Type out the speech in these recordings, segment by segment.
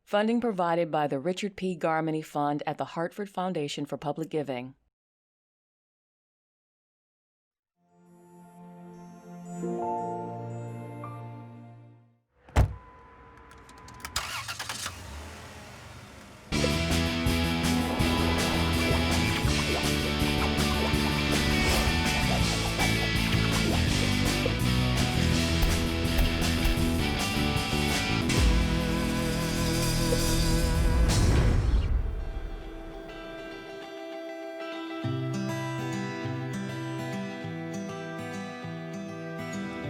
Funding provided by the Richard P. Garmany Fund at the Hartford Foundation for Public Giving.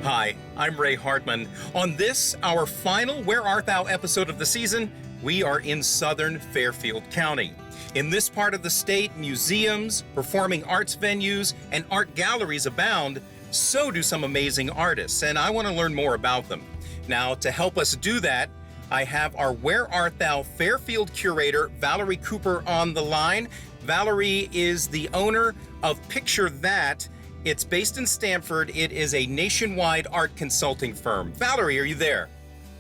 Hi, I'm Ray Hartman. On this, our final Where Art Thou episode of the season, we are in southern Fairfield County. In this part of the state, museums, performing arts venues, and art galleries abound. So do some amazing artists, and I want to learn more about them. Now, to help us do that, I have our Where Art Thou Fairfield curator, Valerie Cooper, on the line. Valerie is the owner of Picture That. It's based in Stamford. It is a nationwide art consulting firm. Valerie, are you there?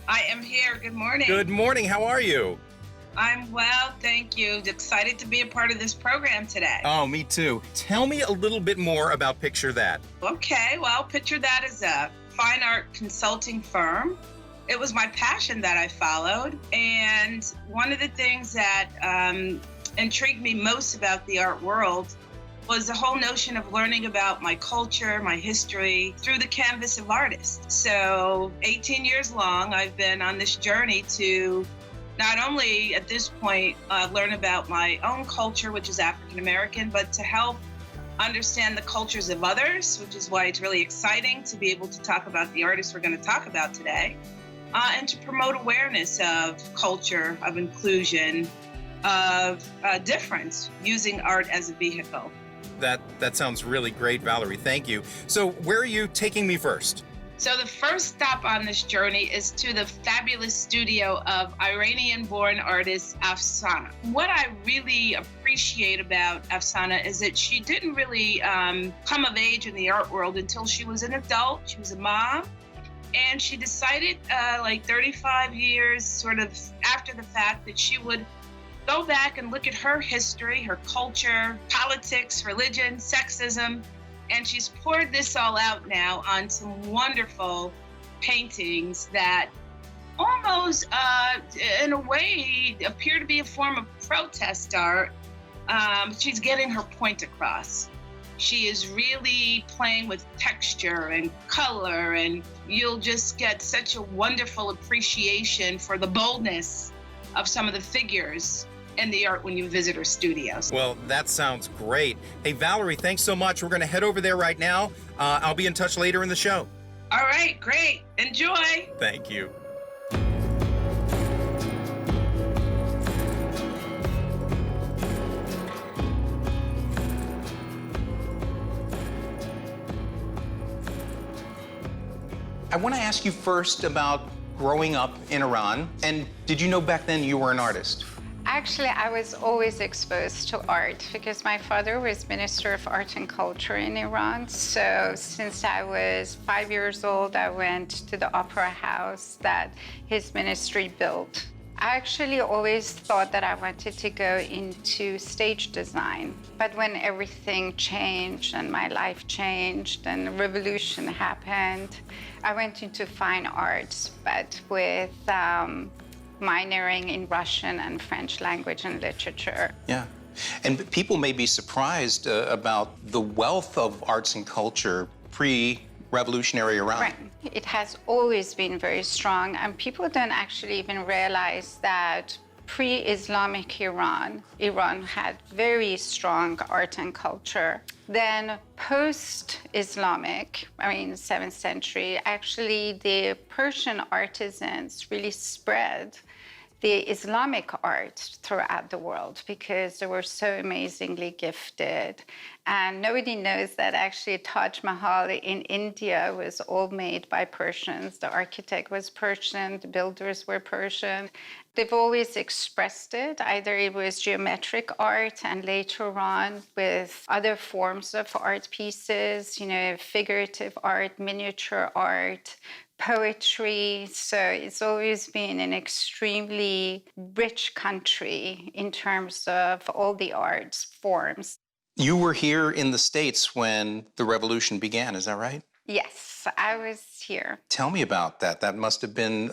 I am here. Good morning. Good morning. How are you? I'm well, thank you. Excited to be a part of this program today. Oh, me too. Tell me a little bit more about Picture That. Okay, well, Picture That is a fine art consulting firm. It was my passion that I followed. And one of the things that intrigued me most about the art world was the whole notion of learning about my culture, my history, through the canvas of artists. So 18 years long, I've been on this journey to not only at this point learn about my own culture, which is African American, but to help understand the cultures of others, which is why it's really exciting to be able to talk about the artists we're going to talk about today, and to promote awareness of culture, of inclusion, of difference, using art as a vehicle. That sounds really great, Valerie. Thank you. So where are you taking me first? So the first stop on this journey is to the fabulous studio of Iranian-born artist Afsaneh. What I really appreciate about Afsaneh is that she didn't really come of age in the art world until she was an adult. She was a mom, and she decided like 35 years sort of after the fact that she would go back and look at her history, her culture, politics, religion, sexism, and she's poured this all out now on some wonderful paintings that almost, in a way, appear to be a form of protest art. She's getting her point across. She is really playing with texture and color, and you'll just get such a wonderful appreciation for the boldness of some of the figures in the art when you visit her studios. Well, that sounds great. Hey, Valerie, thanks so much. We're going to head over there right now. I'll be in touch later in the show. All right, great. Enjoy. Thank you. I want to ask you first about growing up in Iran. And did you know back then you were an artist? Actually, I was always exposed to art because my father was Minister of Art and Culture in Iran. So since I was 5 years old, I went to the opera house that his ministry built. I actually always thought that I wanted to go into stage design. But when everything changed and my life changed and the revolution happened, I went into fine arts, but with minoring in Russian and French language and literature. Yeah. And people may be surprised about the wealth of arts and culture pre-revolutionary Iran. Right. It has always been very strong, and people don't actually even realize that pre-Islamic Iran had very strong art and culture. Then post-Islamic, 7th century, actually the Persian artisans really spread the Islamic art throughout the world because they were so amazingly gifted. And nobody knows that actually Taj Mahal in India was all made by Persians. The architect was Persian, the builders were Persian. They've always expressed it. Either it was geometric art and later on with other forms of art pieces, figurative art, miniature art, poetry. So it's always been an extremely rich country in terms of all the arts forms. You were here in the States when the revolution began, is that right? Yes, I was here. Tell me about that. That must have been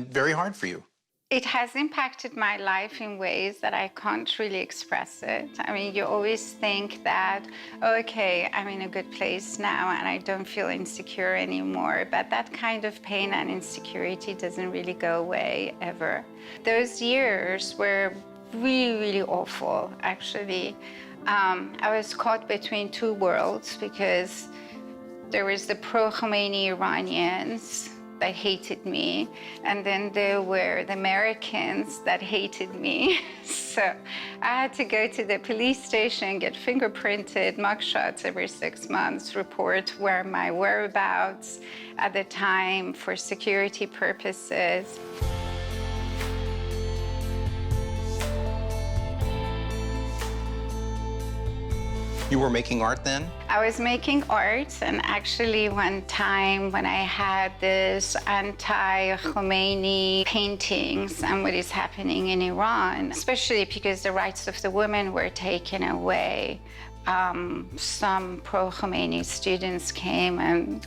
very hard for you. It has impacted my life in ways that I can't really express it. I mean, you always think that, okay, I'm in a good place now and I don't feel insecure anymore, but that kind of pain and insecurity doesn't really go away ever. Those years were really, really awful, actually. I was caught between two worlds because there was the pro-Khomeini Iranians that hated me, and then there were the Americans that hated me. So I had to go to the police station, get fingerprinted, mugshots every 6 months, report where my whereabouts at the time for security purposes. You were making art then? I was making art, and actually one time when I had this anti-Khomeini paintings and what is happening in Iran, especially because the rights of the women were taken away, some pro-Khomeini students came and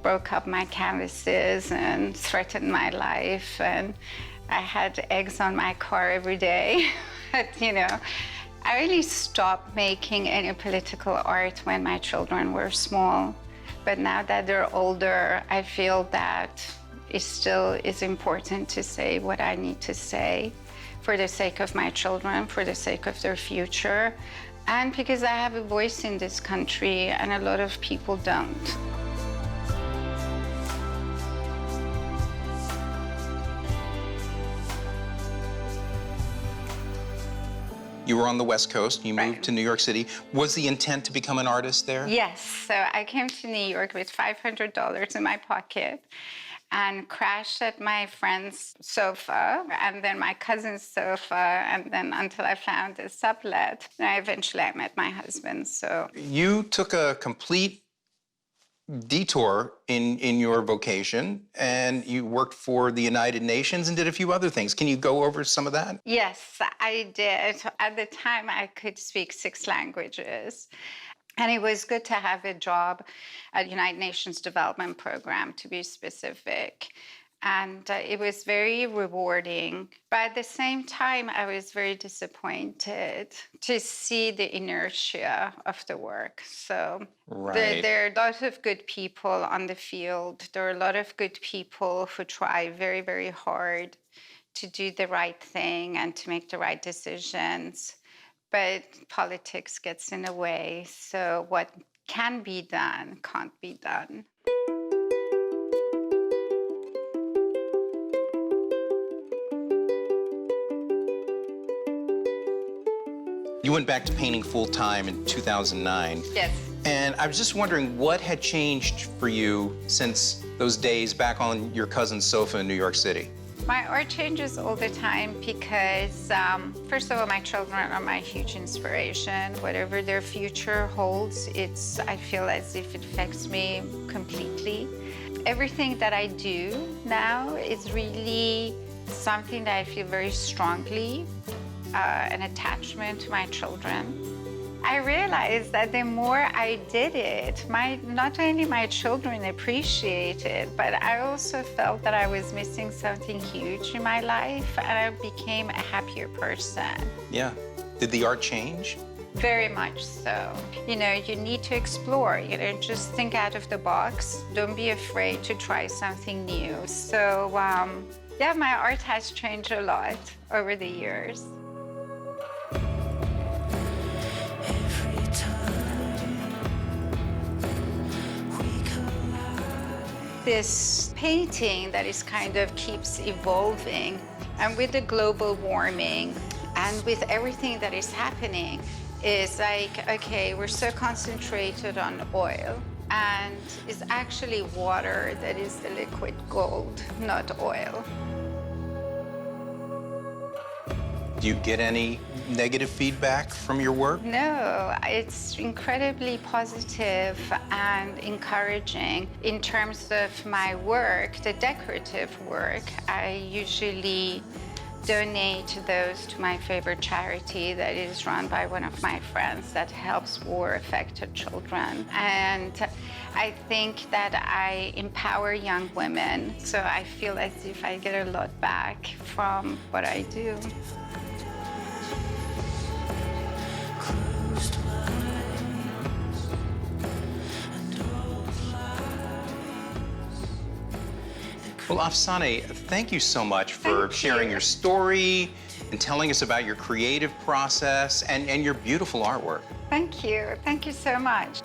broke up my canvases and threatened my life, and I had eggs on my car every day. But, you know, I really stopped making any political art when my children were small. But now that they're older, I feel that it still is important to say what I need to say for the sake of my children, for the sake of their future, and because I have a voice in this country and a lot of people don't. You were on the West Coast, you moved Right. to New York City. Was the intent to become an artist there? Yes, so I came to New York with $500 in my pocket and crashed at my friend's sofa, and then my cousin's sofa, and then until I found a sublet. And eventually I met my husband, so. You took a complete detour in your vocation, and you worked for the United Nations and did a few other things. Can you go over some of that? Yes, I did. At the time, I could speak 6 languages. And it was good to have a job at United Nations Development Program, to be specific. And it was very rewarding. But at the same time, I was very disappointed to see the inertia of the work. So Right. there are a lot of good people on the field. There are a lot of good people who try very, very hard to do the right thing and to make the right decisions. But politics gets in the way. So what can be done can't be done. You went back to painting full-time in 2009. Yes. And I was just wondering what had changed for you since those days back on your cousin's sofa in New York City? My art changes all the time because, first of all, my children are my huge inspiration. Whatever their future holds, I feel as if it affects me completely. Everything that I do now is really something that I feel very strongly, an attachment to my children. I realized that the more I did it, not only my children appreciated it, but I also felt that I was missing something huge in my life, and I became a happier person. Yeah. Did the art change? Very much so. You know, you need to explore, just think out of the box. Don't be afraid to try something new. So, yeah, my art has changed a lot over the years. This painting that is kind of keeps evolving, and with the global warming and with everything that is happening, is like, okay, we're so concentrated on oil, and it's actually water that is the liquid gold, not oil. Do you get any negative feedback from your work? No, it's incredibly positive and encouraging. In terms of my work, the decorative work, I usually donate those to my favorite charity that is run by one of my friends that helps war-affected children. And I think that I empower young women, so I feel as if I get a lot back from what I do. Well, Afsaneh, thank you so much for sharing your story and telling us about your creative process and your beautiful artwork. Thank you. Thank you so much.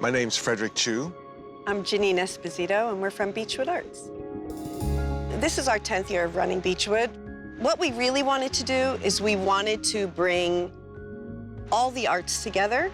My name's Frederick Chu. I'm Janine Esposito, and we're from Beechwood Arts. This is our 10th year of running Beechwood. What we really wanted to do is we wanted to bring all the arts together,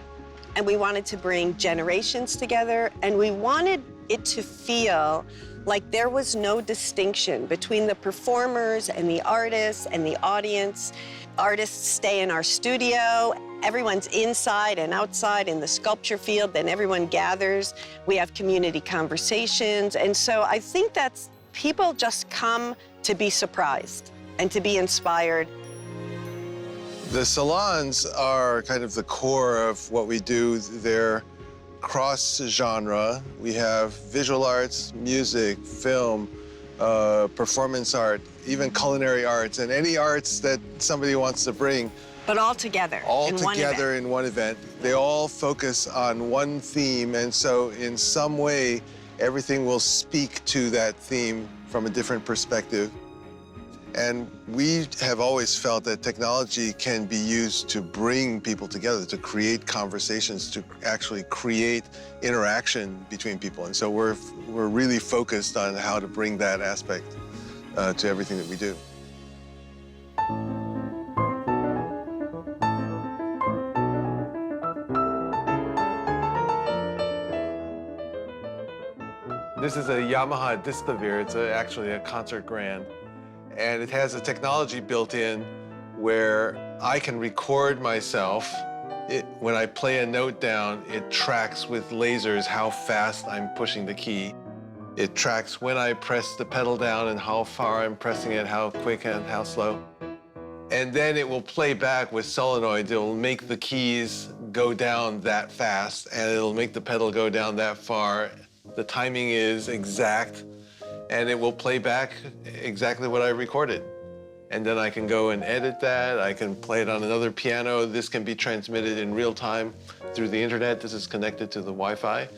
and we wanted to bring generations together, and we wanted it to feel like there was no distinction between the performers and the artists and the audience. Artists stay in our studio. Everyone's inside and outside in the sculpture field, then everyone gathers. We have community conversations. And so I think that's, people just come to be surprised and to be inspired. The salons are kind of the core of what we do. They're cross-genre. We have visual arts, music, film, performance art, even culinary arts, and any arts that somebody wants to bring. But all together All in one together event. in one event. They all focus on one theme, and so in some way, everything will speak to that theme from a different perspective. And we have always felt that technology can be used to bring people together, to create conversations, to actually create interaction between people. And so we're really focused on how to bring that aspect to everything that we do. This is a Yamaha Disclavir. It's actually a concert grand. And it has a technology built in where I can record myself. When I play a note down, it tracks with lasers how fast I'm pushing the key. It tracks when I press the pedal down and how far I'm pressing it, how quick and how slow. And then it will play back with solenoids. It will make the keys go down that fast, and it'll make the pedal go down that far. The timing is exact, and it will play back exactly what I recorded. And then I can go and edit that. I can play it on another piano. This can be transmitted in real time through the internet. This is connected to the Wi-Fi.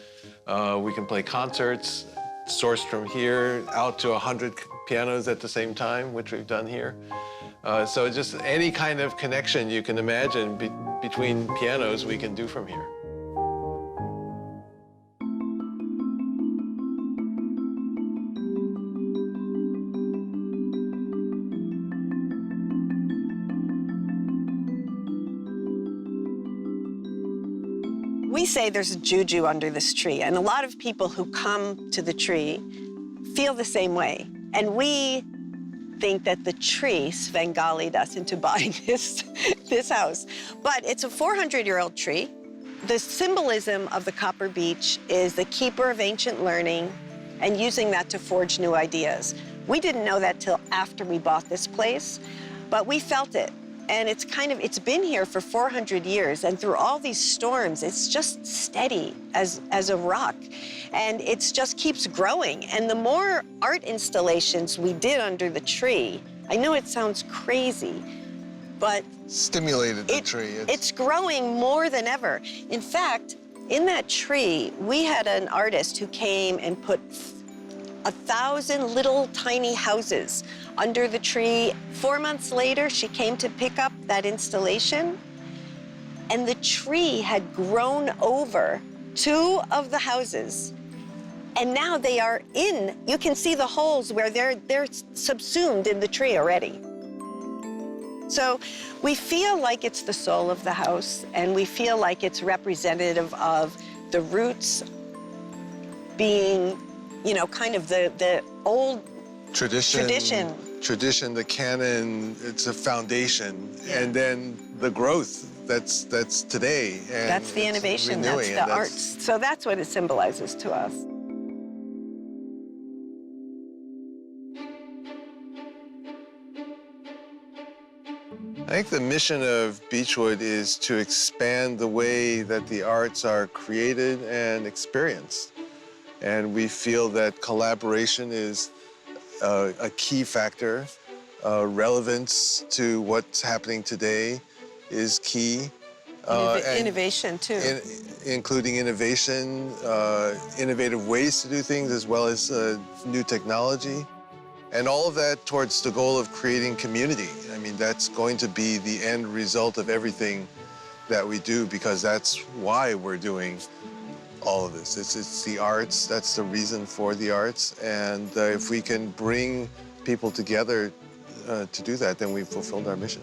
We can play concerts sourced from here out to 100 pianos at the same time, which we've done here. So just any kind of connection you can imagine between pianos we can do from here. We say there's a juju under this tree, and a lot of people who come to the tree feel the same way. And we think that the tree Svengali'd us into buying this house. But it's a 400-year-old tree. The symbolism of the copper beech is the keeper of ancient learning and using that to forge new ideas. We didn't know that till after we bought this place, but we felt it. And it's been here for 400 years, and through all these storms, it's just steady as a rock. And it just keeps growing. And the more art installations we did under the tree, I know it sounds crazy, but Stimulated the tree. It's growing more than ever. In fact, in that tree, we had an artist who came and put 1,000 little tiny houses under the tree. 4 months later, she came to pick up that installation, and the tree had grown over 2 of the houses. And now they are in, you can see the holes where they're subsumed in the tree already. So we feel like it's the soul of the house, and we feel like it's representative of the roots being, you know, kind of the old tradition, the canon, it's a foundation, and then the growth that's today. And that's the innovation, that's the arts. So that's what it symbolizes to us. I think the mission of Beechwood is to expand the way that the arts are created and experienced. And we feel that collaboration is a key factor. Relevance to what's happening today is key. Innovation, too. Including innovation, innovative ways to do things, as well as new technology. And all of that towards the goal of creating community. I mean, that's going to be the end result of everything that we do, because that's why we're doing all of this. It's the arts, that's the reason for the arts. And if we can bring people together to do that, then we've fulfilled our mission.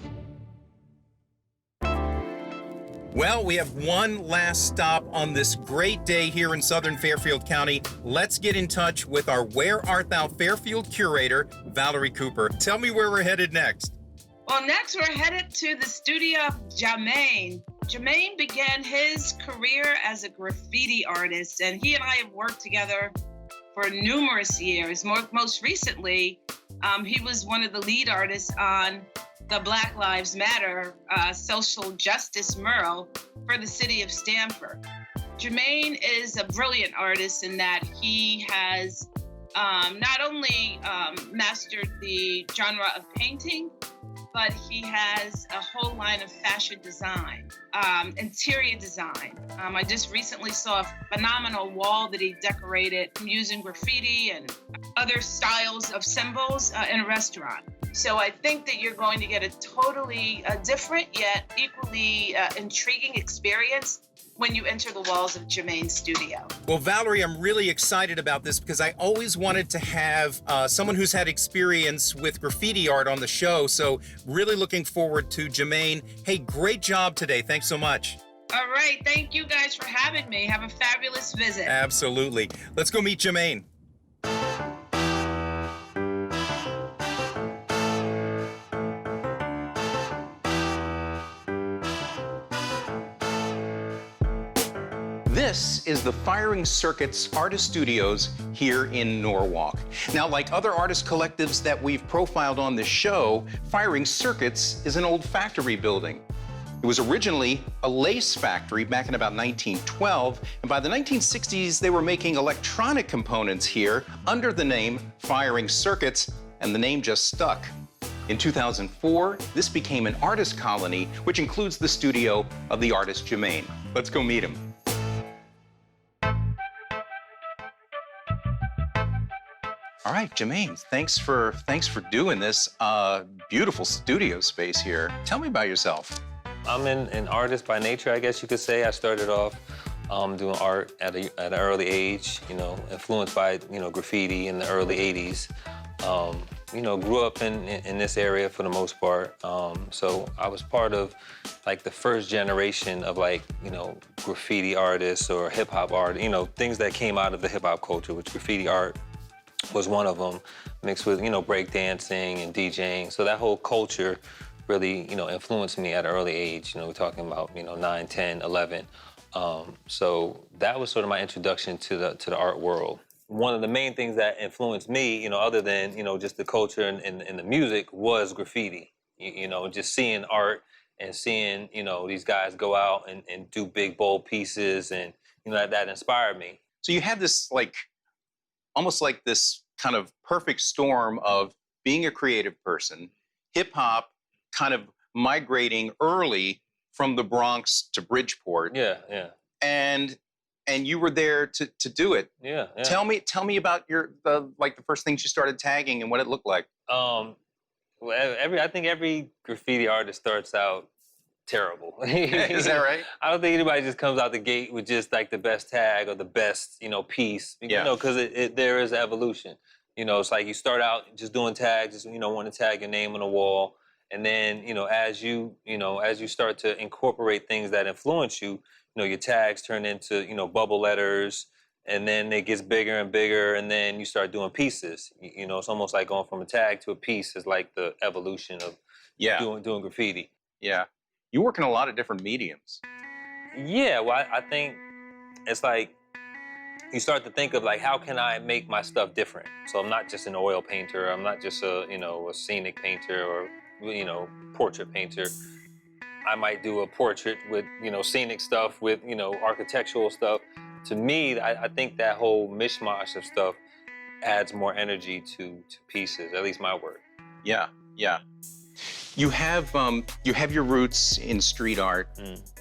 Well, we have one last stop on this great day here in Southern Fairfield County. Let's get in touch with our Where Art Thou Fairfield curator, Valerie Cooper. Tell me where we're headed next. Well, next we're headed to the studio of Jermaine. Jermaine began his career as a graffiti artist, and he and I have worked together for numerous years. Most recently, he was one of the lead artists on the Black Lives Matter social justice mural for the city of Stamford. Jermaine is a brilliant artist in that he has not only mastered the genre of painting, but he has a whole line of fashion design, interior design. I just recently saw a phenomenal wall that he decorated using graffiti and other styles of symbols in a restaurant. So I think that you're going to get a totally different yet equally intriguing experience when you enter the walls of Jermaine's studio. Well, Valerie, I'm really excited about this because I always wanted to have someone who's had experience with graffiti art on the show. So really looking forward to Jermaine. Hey, great job today. Thanks so much. All right. Thank you guys for having me. Have a fabulous visit. Absolutely. Let's go meet Jermaine. This is the Firing Circuits Artist Studios here in Norwalk. Now, like other artist collectives that we've profiled on this show, Firing Circuits is an old factory building. It was originally a lace factory back in about 1912, and by the 1960s, they were making electronic components here under the name Firing Circuits, and the name just stuck. In 2004, this became an artist colony, which includes the studio of the artist Jermaine. Let's go meet him. All right, Jermaine, thanks for doing this beautiful studio space here. Tell me about yourself. I'm an artist by nature, I guess you could say. I started off doing art at an early age, you know, influenced by, you know, graffiti in the early 80s. You know, grew up in this area for the most part. So I was part of, like, the first generation of, like, you know, graffiti artists or hip-hop art, you know, things that came out of the hip-hop culture, which graffiti art was one of them, mixed with, you know, breakdancing and DJing. So that whole culture really, you know, influenced me at an early age. You know, we're talking about, you know, 9, 10, 11. So that was sort of my introduction to the art world. One of the main things that influenced me, you know, other than, you know, just the culture and the music, was graffiti. You know, just seeing art and seeing, you know, these guys go out and do big, bold pieces, and, you know, that inspired me. So you had this, like, almost like this kind of perfect storm of being a creative person, hip-hop kind of migrating early from the Bronx to Bridgeport. Yeah. And you were there to do it. Yeah. Tell me about the first things you started tagging and what it looked like. Well, I think every graffiti artist starts out terrible. Is that right? I don't think anybody just comes out the gate with just like the best tag or the best, you know, piece. Yeah. You know, because there is evolution. You know, it's like you start out just doing tags, just, you know, want to tag your name on the wall, And then, as you start to incorporate things that influence you, your tags turn into, bubble letters, and then it gets bigger and bigger, and then you start doing pieces. It's almost like going from a tag to a piece is like the evolution of doing graffiti. Yeah. You work in a lot of different mediums. Yeah, well, I think it's like you start to think of like, how can I make my stuff different? So I'm not just an oil painter. I'm not just a scenic painter or, portrait painter. I might do a portrait with, scenic stuff, with, architectural stuff. To me, I think that whole mishmash of stuff adds more energy to pieces, at least my work. Yeah, yeah. You have your roots in street art,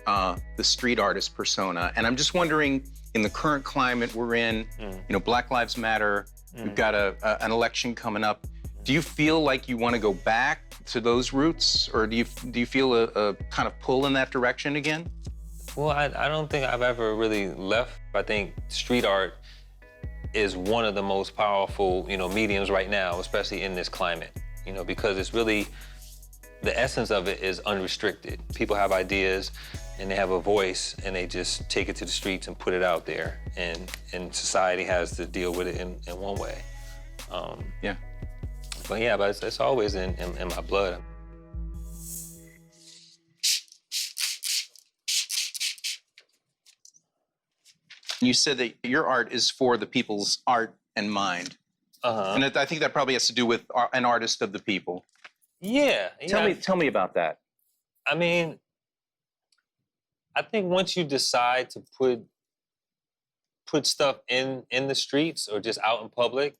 the street artist persona, and I'm just wondering, in the current climate we're in, Black Lives Matter, we've got an election coming up. Do you feel like you want to go back to those roots, or do you feel a kind of pull in that direction again? Well, I don't think I've ever really left. I think street art is one of the most powerful, mediums right now, especially in this climate, because it's really, the essence of it is unrestricted. People have ideas and they have a voice and they just take it to the streets and put it out there, and society has to deal with it in one way. Yeah. But yeah, but it's always in my blood. You said that your art is for the people's art and mind. And I think that probably has to do with an artist of the people. Yeah. Tell me about that. I mean, I think once you decide to put stuff in the streets or just out in public,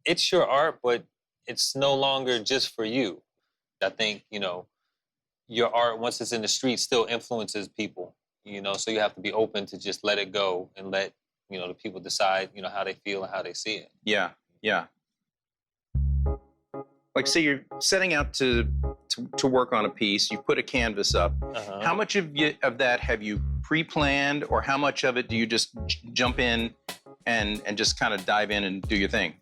it's your art, but it's no longer just for you. I think, your art, once it's in the streets, still influences people, so you have to be open to just let it go and let, the people decide, how they feel and how they see it. Yeah, yeah. Like, say you're setting out to work on a piece, you put a canvas up. How much of that have you pre-planned, or how much of it do you just jump in and just kind of dive in and do your thing?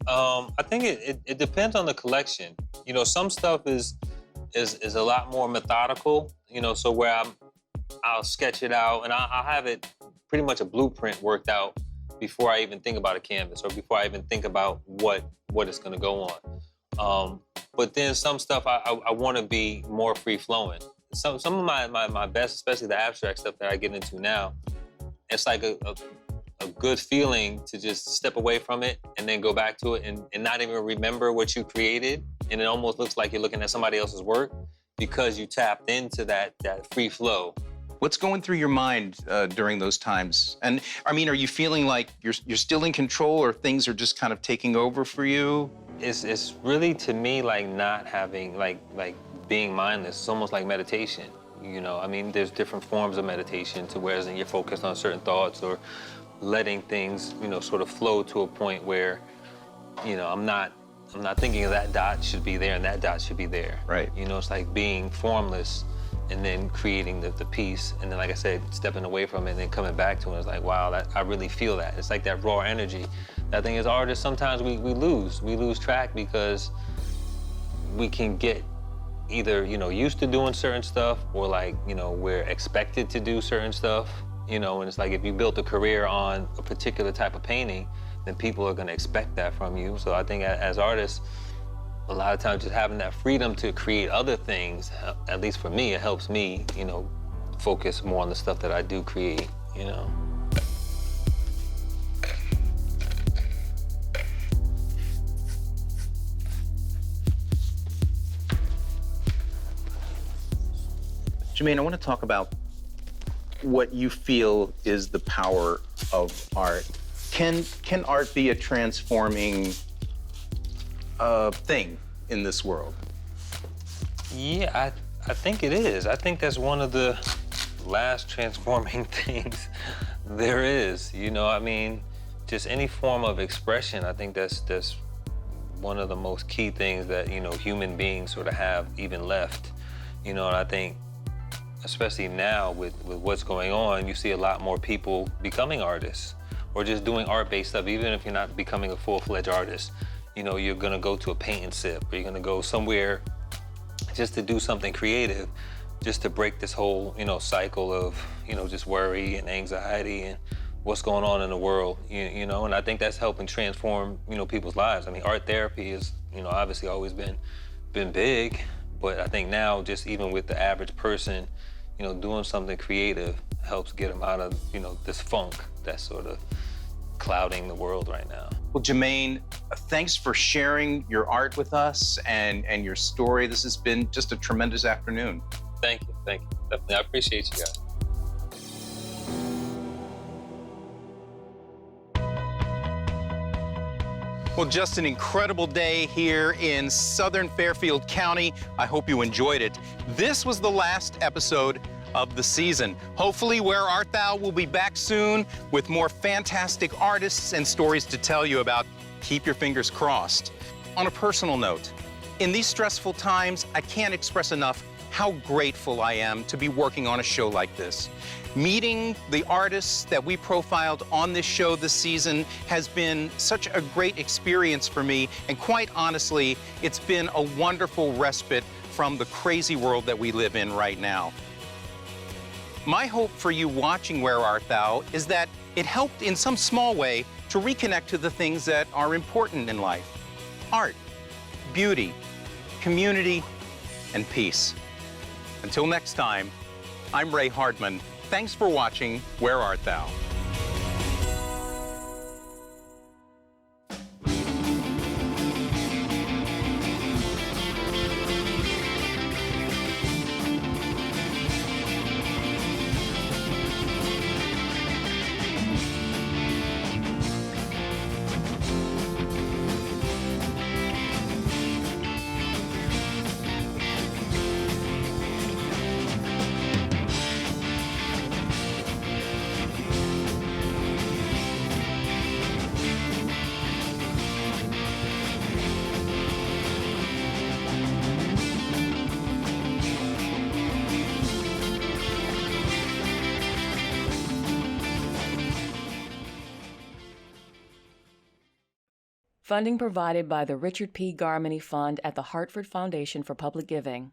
I think it depends on the collection. Some stuff is a lot more methodical, so where I'll sketch it out and I'll have it pretty much a blueprint worked out before I even think about a canvas or before I even think about what it's gonna go on. But then some stuff I want to be more free-flowing. Some of my best, especially the abstract stuff that I get into now, it's like a good feeling to just step away from it and then go back to it and not even remember what you created. And it almost looks like you're looking at somebody else's work because you tapped into that free flow. What's going through your mind during those times? And I mean, are you feeling like you're still in control, or things are just kind of taking over for you? It's really, to me, like not having, like being mindless. It's almost like meditation, I mean, there's different forms of meditation to whereas you're focused on certain thoughts or letting things, sort of flow to a point where, I'm not thinking that dot should be there and that dot should be there. Right. It's like being formless and then creating the piece. And then, like I said, stepping away from it and then coming back to it. It's like, wow, I really feel that. It's like that raw energy. That thing, as artists, sometimes we lose track because we can get either, used to doing certain stuff or like, we're expected to do certain stuff. And it's like if you built a career on a particular type of painting, then people are going to expect that from you. So I think as artists, a lot of times just having that freedom to create other things, at least for me, it helps me, focus more on the stuff that I do create, Jermaine, I want to talk about what you feel is the power of art. Can art be a transforming thing in this world? Yeah, I think it is. I think that's one of the last transforming things there is. I mean, just any form of expression, I think that's one of the most key things that, human beings sort of have even left. And I think, especially now with what's going on, you see a lot more people becoming artists or just doing art-based stuff, even if you're not becoming a full-fledged artist. You're gonna go to a paint and sip, or you're gonna go somewhere just to do something creative, just to break this whole, cycle of, just worry and anxiety and what's going on in the world, and I think that's helping transform, people's lives. I mean, art therapy is, obviously always been big, but I think now just even with the average person, doing something creative helps get them out of, this funk that's sort of clouding the world right now. Well, Jermaine, thanks for sharing your art with us and your story. This has been just a tremendous afternoon. Thank you. Definitely, I appreciate you guys. Well, just an incredible day here in southern Fairfield County. I hope you enjoyed it. This was the last episode of the season. Hopefully, Where Art Thou will be back soon with more fantastic artists and stories to tell you about. Keep your fingers crossed. On a personal note, in these stressful times, I can't express enough how grateful I am to be working on a show like this. Meeting the artists that we profiled on this show this season has been such a great experience for me, and quite honestly, it's been a wonderful respite from the crazy world that we live in right now. My hope for you watching Where Art Thou is that it helped in some small way to reconnect to the things that are important in life: art, beauty, community, and peace. Until next time, I'm Ray Hardman. Thanks for watching Where Art Thou? Funding provided by the Richard P. Garmany Fund at the Hartford Foundation for Public Giving.